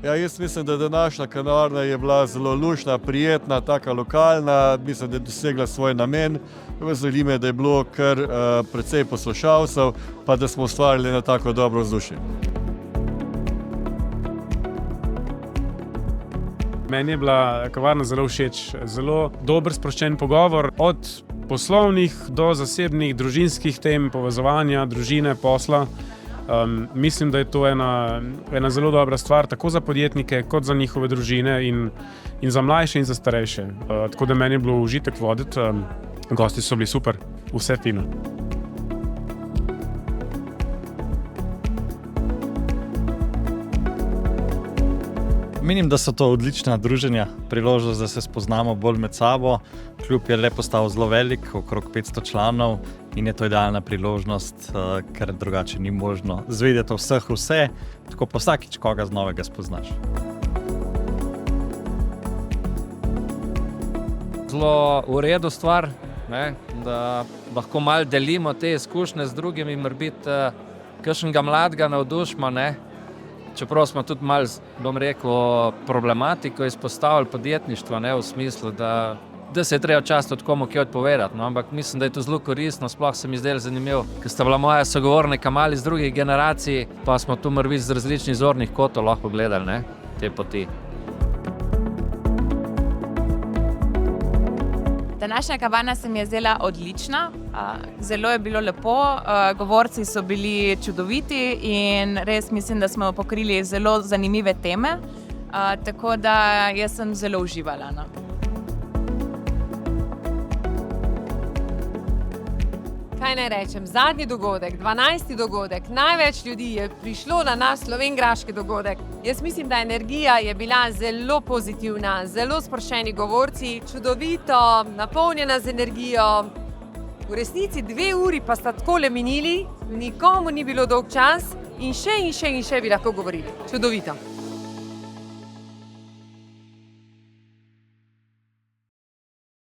Ja, jaz mislim, da današnja kavarna je bila zelo luštna, prijetna, taka lokalna, mislim, da je dosegla svoj namen. Veseli me, da je bilo kar precej poslušalcev, pa da smo ustvarili na tako dobro vzdušje. Meni je bila kavarna zelo všeč, zelo dober sproščen pogovor, od poslovnih do zasebnih, družinskih tem, povezovanja, družine, posla. Mislim, da je to ena zelo dobra stvar, tako za podjetnike, kot za njihove družine in za mlajše in za starejše. Tako da meni je bilo užitek voditi, gosti so bili super, vse fino. Menim, da so to odlična druženja, priložnost, da se spoznamo bolj med sabo. Klub je le postal zelo velik, okrog 500 članov in je to idealna priložnost, ker drugače ni možno zvedeti vseh vse, tako pa vsakič koga z novega spoznaš. Zelo v redu stvar, ne, da lahko malo delimo te izkušnje z drugimi, morebiti kakšnega mladega navdušimo, ne. Čeprav smo tudi malo, bom rekel, problematiko izpostavili podjetništva, ne, v smislu, da se je treba čast od komu kaj odpovedati, no, ampak mislim, da je to zelo koristno, sploh se mi zdelo zanimivo, ker sta bila moja sogovornika mali z drugih generacij, pa smo tu morebiti z različnih zornih kotov lahko gledali, ne, te poti. Današnja kavarna se mi je zdela odlična, zelo je bilo lepo, govorci so bili čudoviti in res mislim, da smo pokrili zelo zanimive teme, tako da jaz sem zelo uživala. No. Kaj naj rečem, zadnji dogodek, 12. dogodek, največ ljudi je prišlo na naš slovenjgraški dogodek. Jaz mislim, da energija je bila zelo pozitivna, zelo sproščeni govorci, čudovito, napolnjena z energijo. V resnici 2 uri pa sta takole minili, nikomu ni bilo dolg čas in še bi lahko govorili. Čudovito.